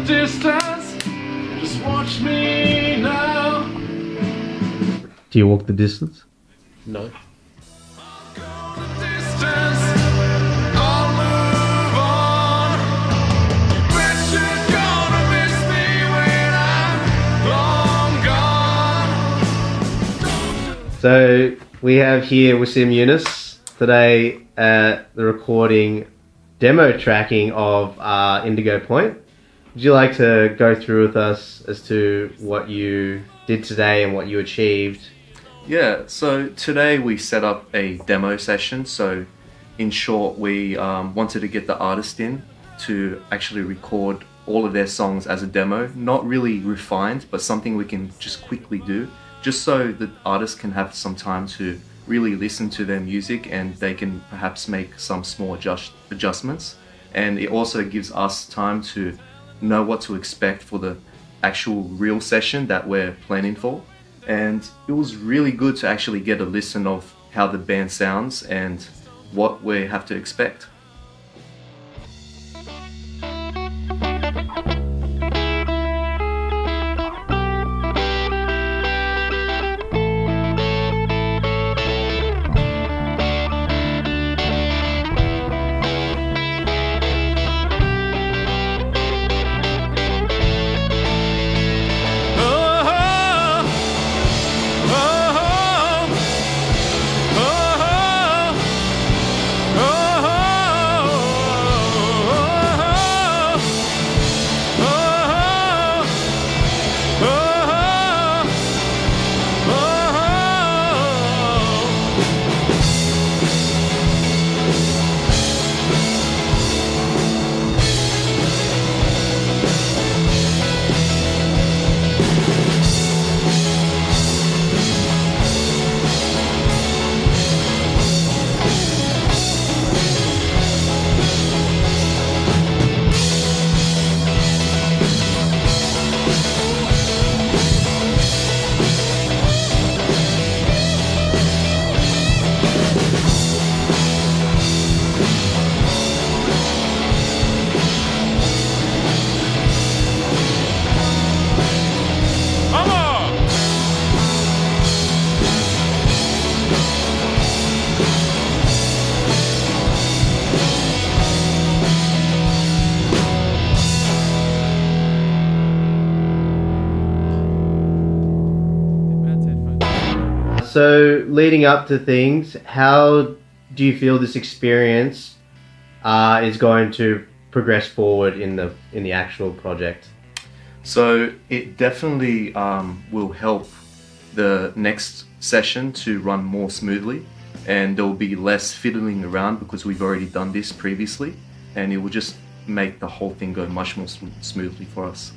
distance. Just watch me now. Do you walk the distance? No. So we have here Wasim Yunus today at the recording demo tracking of Indigo Point. Would you like to go through with us as to what you did today and what you achieved? Yeah, so today we set up a demo session. So in short, we wanted to get the artist in to actually record all of their songs as a demo. Not really refined, but something we can just quickly do, just so the artist can have some time to really listen to their music and they can perhaps make some small adjustments. And it also gives us time to know what to expect for the actual real session that we're planning for. And it was really good to actually get a listen of how the band sounds and what we have to expect. So leading up to things, how do you feel this experience is going to progress forward in the actual project? So it definitely will help the next session to run more smoothly, and there will be less fiddling around because we've already done this previously, and it will just make the whole thing go much more smoothly for us.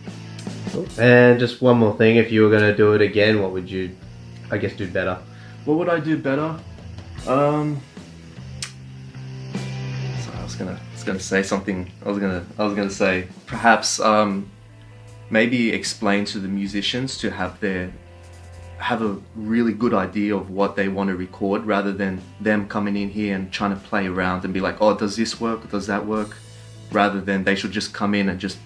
And just one more thing, if you were going to do it again, what would you, I guess, do better? What would I do better? So I was gonna say something. I was gonna say perhaps maybe explain to the musicians to have a really good idea of what they want to record, rather than them coming in here and trying to play around and be like, oh, does this work? Does that work? Rather than they should just come in and just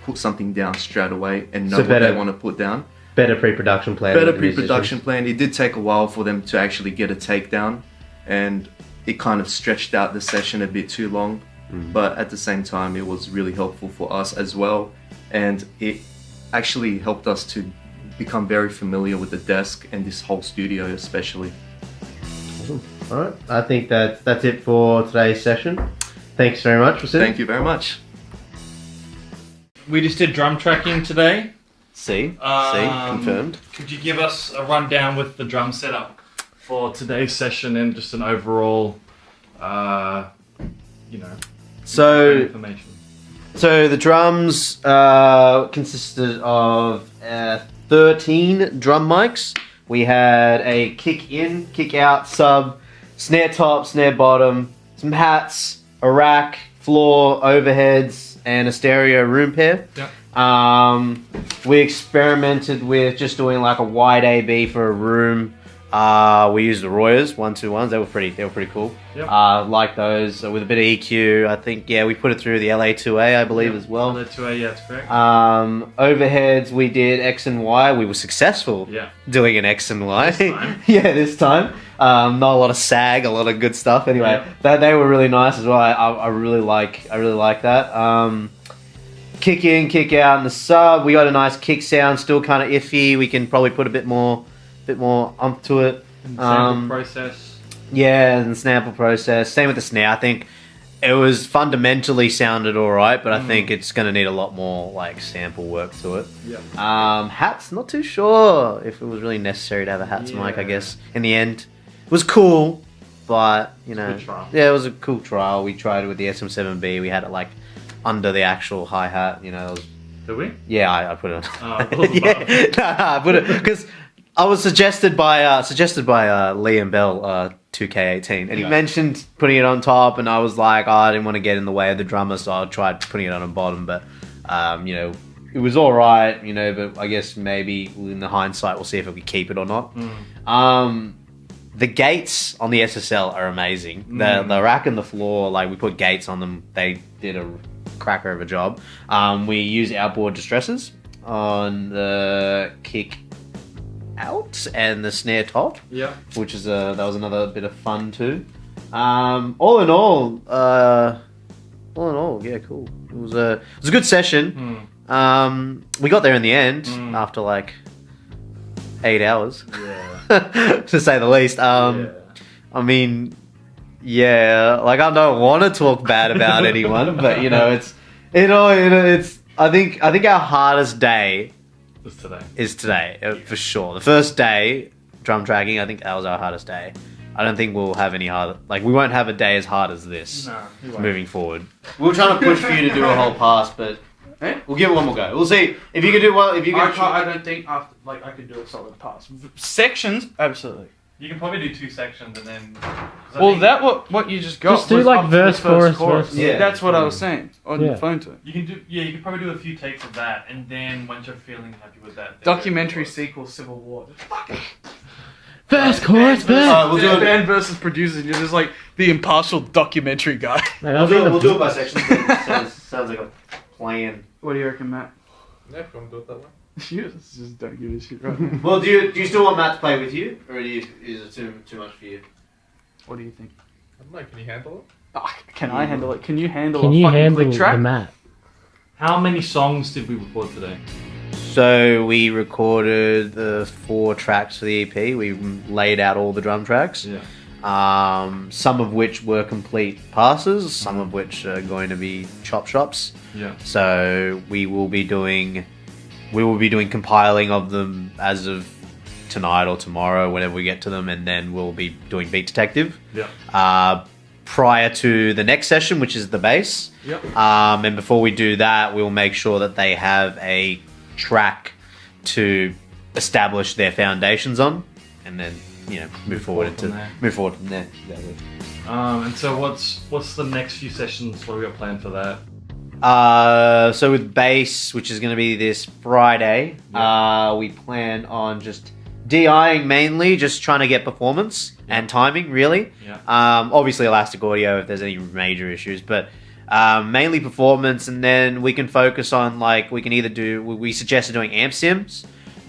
put something down straight away and know what they want to put down. Better pre-production plan. Better pre-production plan. It did take a while for them to actually get a takedown, and it kind of stretched out the session a bit too long. But at the same time, it was really helpful for us as well, and it actually helped us to become very familiar with the desk and this whole studio especially. Awesome. All right, I think that's it for today's session. Thanks very much, Wasim. Thank you very much. We just did drum tracking today. See, confirmed. Could you give us a rundown with the drum setup for today's session and just an overall, information? So the drums consisted of 13 drum mics. We had a kick in, kick out, sub, snare top, snare bottom, some hats, a rack, floor, overheads, and a stereo room pair. Yep. We experimented with just doing like a wide AB for a room, We used the Royers 121s. They were pretty cool. Yep. Like those with a bit of EQ. I think we put it through the LA2A, I believe, as well. LA2A, yeah, that's correct. Overheads, we did X and Y. We were successful doing an X and Y. This time. This time. Not a lot of sag, a lot of good stuff. Anyway, they were really nice as well. I really like that. Kick in, kick out in the sub. We got a nice kick sound, still kind of iffy. We can probably put a bit more umph to it. Sample process. Yeah, and the sample process. Same with the snare. I think it was fundamentally sounded alright, but I think it's going to need a lot more like sample work to it. Yeah. Hats, not too sure if it was really necessary to have a hats mic, I guess. In the end, it was cool, but you know, it was a cool trial. We tried it with the SM7B. We had it like under the actual hi-hat, you know. Did we? Yeah, I put it on. I put it because I was suggested by Liam Bell, 2K18, and he mentioned putting it on top, and I was like, I didn't want to get in the way of the drummer, so I tried putting it on the bottom, but you know, it was all right, you know, but I guess maybe in the hindsight we'll see if we keep it or not. The gates on the SSL are amazing. The rack and the floor, like we put gates on them, they did a cracker of a job. We use outboard distressors on the kick out and the snare top, which is that was another bit of fun too. All in all, yeah, cool. It was a good session. We got there in the end after like 8 hours, to say the least. I mean, like I don't want to talk bad about anyone, but you know, it's I think our hardest day is today for sure. The first day drum tracking, I think that was our hardest day. I don't think we'll have any harder. Like we won't have a day as hard as this. No, moving forward. We were trying to push for you to do a whole pass, but we'll give it one more go. We'll see if you can do well. If you can, I don't think after I could do a solid pass. Sections, absolutely. You can probably do 2 sections and then. Well, what you just got. Just do was like up to verse, the first chorus, verse. Yeah. That's what I was saying on the phone to him. You can do, you can probably do a few takes of that, and then once you're feeling happy with that, Documentary sequel, Civil War. Verse, chorus, verse. we'll do it. Band versus producers. And you're just like the impartial documentary guy. Like, We'll do it by sections. Sounds like a plan. What do you reckon, Matt? Yeah, if you want to do it that way. You just don't give a shit, right? Well, do you still want Matt to play with you, or is it too much for you? What do you think? I don't know, can you handle it? Oh, can I handle it? Can you handle Can a you fucking handle click track? the mat? How many songs did we record today? So we recorded the 4 tracks for the EP. We laid out all the drum tracks. Some of which were complete passes, some of which are going to be chop shops. So we will be doing compiling of them as of tonight or tomorrow, whenever we get to them, and then we'll be doing Beat Detective. Prior to the next session, which is the bass. And before we do that, we'll make sure that they have a track to establish their foundations on, and then move forward from there. Exactly. And so what's the next few sessions? What we got planned for that? So with bass, which is going to be this Friday, we plan on just DIing mainly, just trying to get performance and timing, really. Obviously elastic audio if there's any major issues, but mainly performance, and then we can focus on we suggested doing amp sims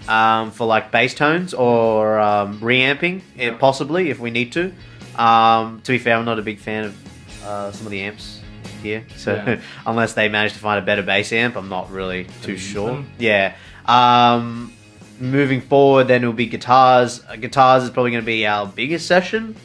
for like bass tones or reamping, possibly if we need to. To be fair, I'm not a big fan of some of the amps here, so unless they manage to find a better bass amp, I'm not really too sure. Moving forward, then it'll be guitars. Guitars is probably going to be our biggest session,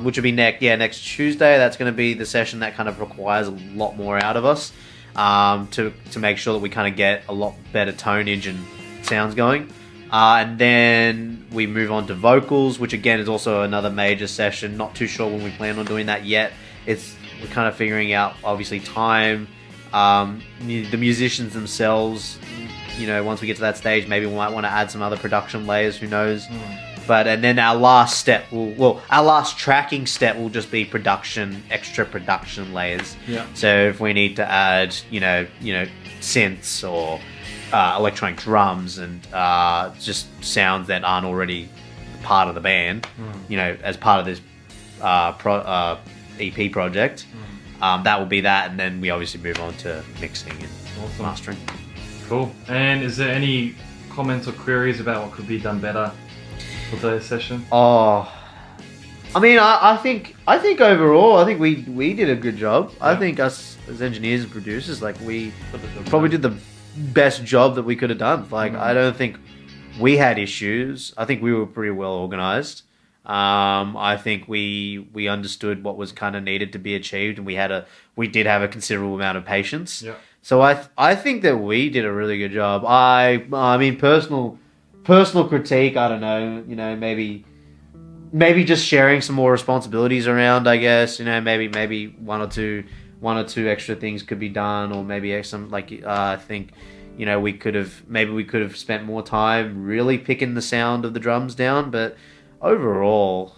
which will be next Tuesday. That's going to be the session that kind of requires a lot more out of us to make sure that we kind of get a lot better tonage and sounds going. And then we move on to vocals, which again is also another major session. Not too sure when we plan on doing that yet. We're kind of figuring out, obviously, time, the musicians themselves. Once we get to that stage, maybe we might want to add some other production layers. Who knows? And then our last step our last tracking step will just be extra production layers. So if we need to add, synths or electronic drums and just sounds that aren't already part of the band, you know, as part of this EP project. That will be that, and then we obviously move on to mixing and mastering. Cool. And is there any comments or queries about what could be done better for today's session? Oh, I mean, I think overall, I think we did a good job. I think us as engineers and producers, like we probably did the best job that we could have done. Like I don't think we had issues. I think we were pretty well organized. I think we understood what was kind of needed to be achieved, and we did have a considerable amount of patience. Yeah. So I think that we did a really good job. I mean, personal critique. I don't know. You know, maybe just sharing some more responsibilities around. I guess, you know, maybe one or two extra things could be done, or maybe some I think, you know, we could have spent more time really picking the sound of the drums down. But overall,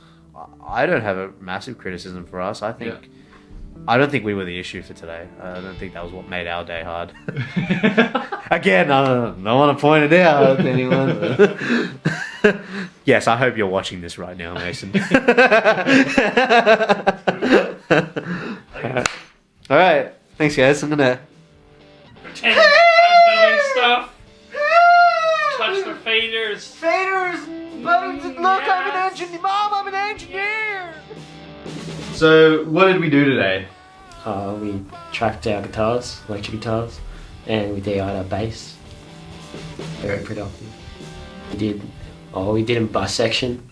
I don't have a massive criticism for us. I think. Yeah. I don't think we were the issue for today. I don't think that was what made our day hard. Again, I don't want to point it out to anyone. But yes, I hope you're watching this right now, Mason. All right. Thanks, guys. I'm going to... Pretend I'm doing stuff. Touch the faders. Look, I'm an engineer. Mom, I'm an engineer. So, what did we do today? We tracked our guitars, electric guitars, and we DI'd our bass. Very productive. We did them by section,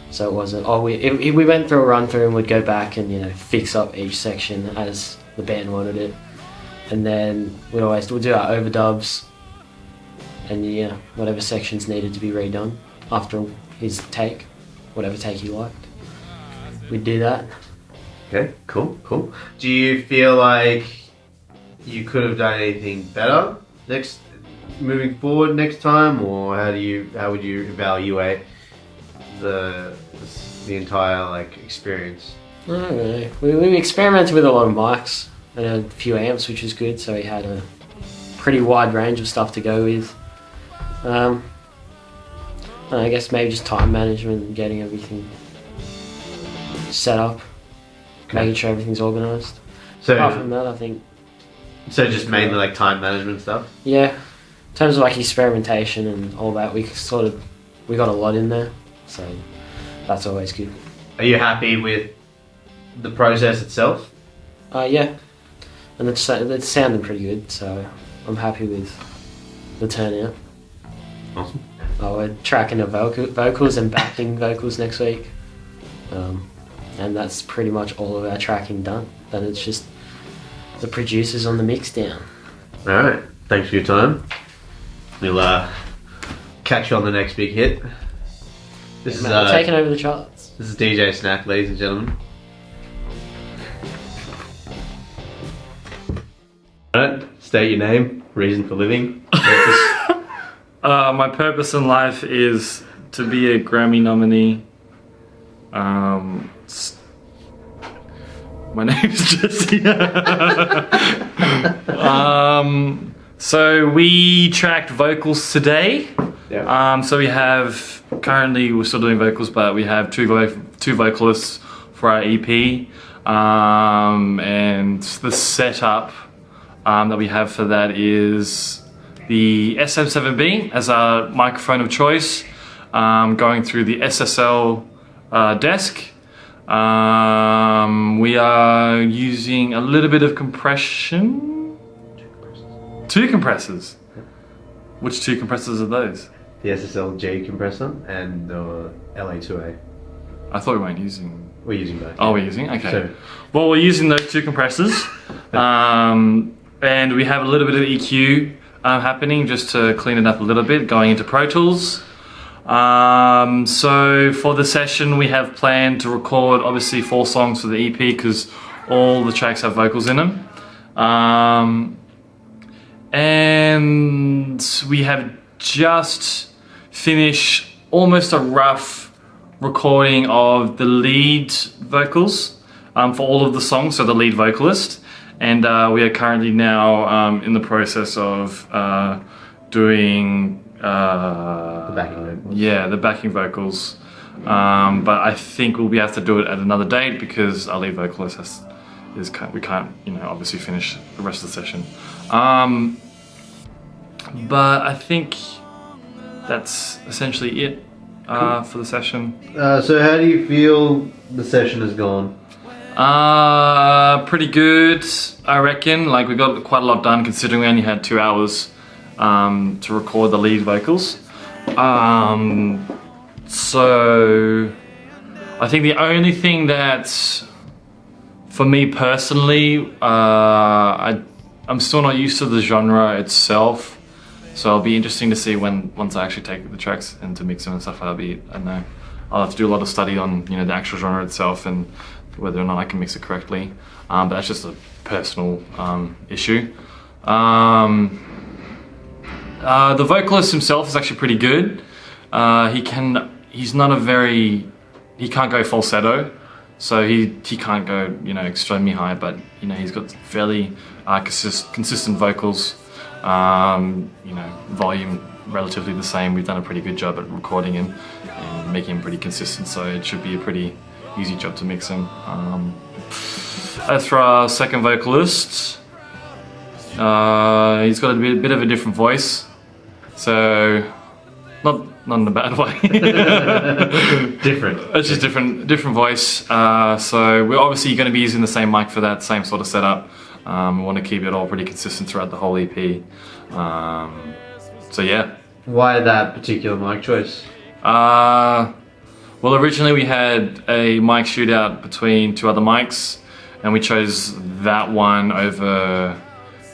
so it wasn't. We went through a run through and would go back and, you know, fix up each section as the band wanted it, and then we'd do our overdubs, and yeah, whatever sections needed to be redone after his take, whatever take he liked, we'd do that. Okay, cool. Do you feel like you could have done anything better moving forward next time, or how would you evaluate the entire experience? Not really. We experimented with a lot of mics and a few amps, which was good. So we had a pretty wide range of stuff to go with. I guess maybe just time management and getting everything set up. Making sure everything's organised. So, apart from that, I think... So just mainly time management stuff? Yeah. In terms of experimentation and all that, we got a lot in there. So that's always good. Are you happy with the process itself? Yeah. And it's sounding pretty good, so I'm happy with the turnout. Awesome. We're tracking the vocals and backing vocals next week. And that's pretty much all of our tracking done. Then it's just the producers on the mix down. Alright, thanks for your time. We'll catch you on the next big hit. This is taking over the charts. This is DJ Snack, ladies and gentlemen. Alright, state your name, reason for living, purpose. My purpose in life is to be a Grammy nominee. My name's Jesse. So we tracked vocals today. Yeah. So we have we're still doing vocals, but we have two vocalists for our EP. And the setup that we have for that is the SM7B as our microphone of choice, going through the SSL desk. We are using a little bit of compression. Two compressors. Which two compressors are those? The SSL-J compressor and the LA2A. I thought we weren't using... We're using both. Oh, we're using? Okay. So, well, we're using those two compressors. And we have a little bit of EQ happening just to clean it up a little bit, going into Pro Tools. So for the session we have planned to record obviously 4 songs for the EP because all the tracks have vocals in them. And we have just finished almost a rough recording of the lead vocals for all of the songs, so the lead vocalist. And we are currently now in the process of doing... the backing vocals. Yeah, the backing vocals. But I think we'll be able to do it at another date because our lead vocalist we can't, obviously finish the rest of the session. But I think that's essentially it for the session. So how do you feel the session has gone? Pretty good, I reckon. Like, we got quite a lot done considering we only had 2 hours to record the lead vocals. So I think the only thing that's, for me personally, I'm still not used to the genre itself. So it'll be interesting to see once I actually take the tracks and to mix them and stuff. I don't know. I'll have to do a lot of study on the actual genre itself and whether or not I can mix it correctly. But that's just a personal issue. The vocalist himself is actually pretty good. He can't go falsetto, so he can't go extremely high, but he's got fairly consistent vocals. Volume relatively the same. We've done a pretty good job at recording him and making him pretty consistent, so it should be a pretty easy job to mix him. As for our second vocalist, he's got a bit of a different voice, so not in a bad way. Different. It's just different voice. So we're obviously going to be using the same mic for that same sort of setup. We want to keep it all pretty consistent throughout the whole EP. So yeah. Why that particular mic choice? Well, originally we had a mic shootout between 2 other mics, and we chose that one over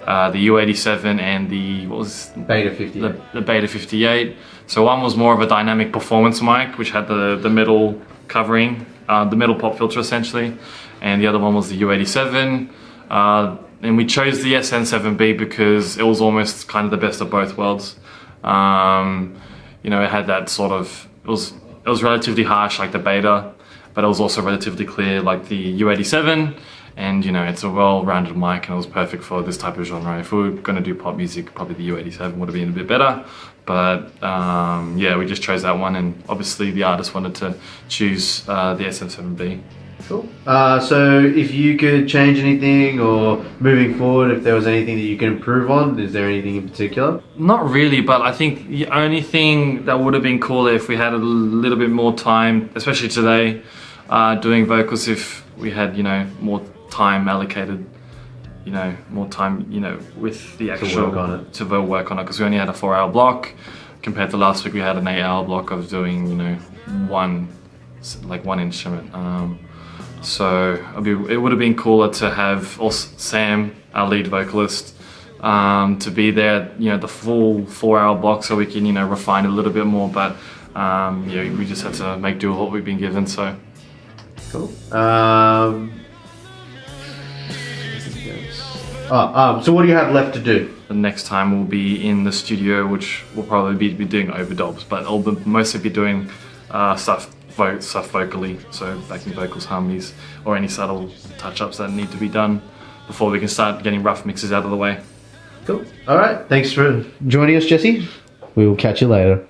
the U87 and the Beta 58. the Beta 58. So one was more of a dynamic performance mic, which had the middle covering, the middle pop filter essentially, and the other one was the U87. And we chose the SN7B because it was almost kind of the best of both worlds. It had that sort of, it was relatively harsh like the Beta, but it was also relatively clear like the U87. And it's a well-rounded mic and it was perfect for this type of genre. If we were going to do pop music, probably the U87 would have been a bit better. But yeah, we just chose that one, and obviously the artist wanted to choose the SM7B. Cool. So if you could change anything or moving forward, if there was anything that you can improve on, is there anything in particular? Not really, but I think the only thing that would have been cooler if we had a little bit more time, especially today, doing vocals, if we had, more time allocated, more time, with the actual... To work on it. To work on it, because we only had a 4-hour block. Compared to last week, we had an 8-hour block of doing, one instrument. So it would have been cooler to have also Sam, our lead vocalist, to be there, the full 4-hour block, so we can, refine it a little bit more. But yeah, we just had to make do with what we've been given. So cool. So what do you have left to do? the next time we'll be in the studio, which will probably be doing overdubs, but I'll mostly be doing stuff vocally, so backing vocals, harmonies, or any subtle touch-ups that need to be done before we can start getting rough mixes out of the way. Cool. All right. Thanks for joining us, Jesse. We will catch you later.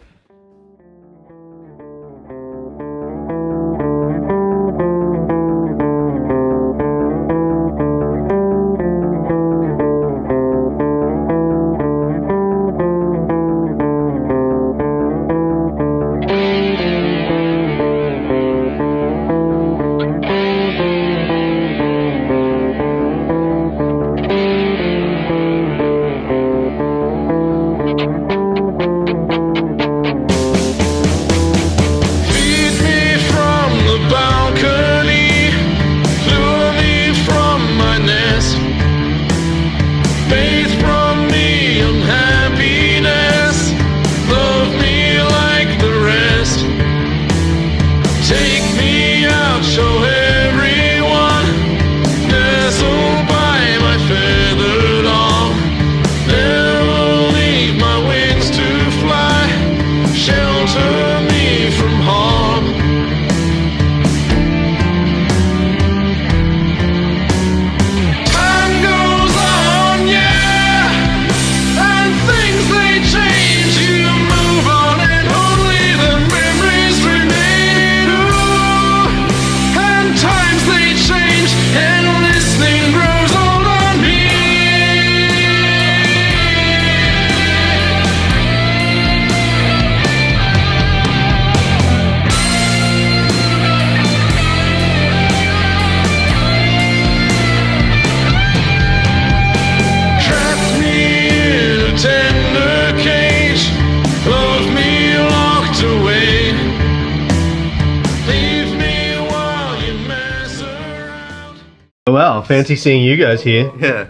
Wow, fancy seeing you guys here. Yeah.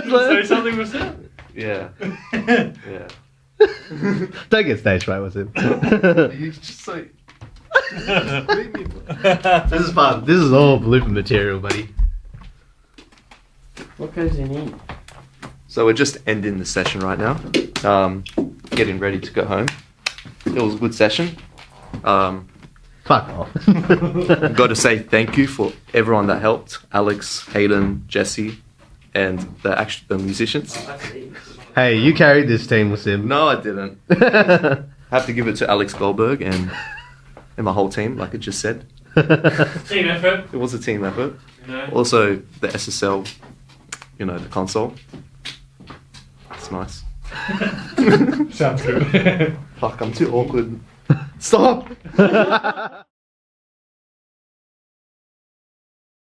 Say something was that? Yeah. Yeah. Don't get stage fright with him. You just so. This is fun. This is all blooper material, buddy. What goes in here? So we're just ending the session right now. Getting ready to go home. It was a good session. Fuck off. Got to say thank you for everyone that helped. Alex, Hayden, Jesse, and the musicians. Hey, you carried this team with him. No, I didn't. Have to give it to Alex Goldberg and my whole team, like I just said. Team effort. It was a team effort. No. Also, the SSL, the console. It's nice. Sounds good. Fuck, I'm too awkward. Stop!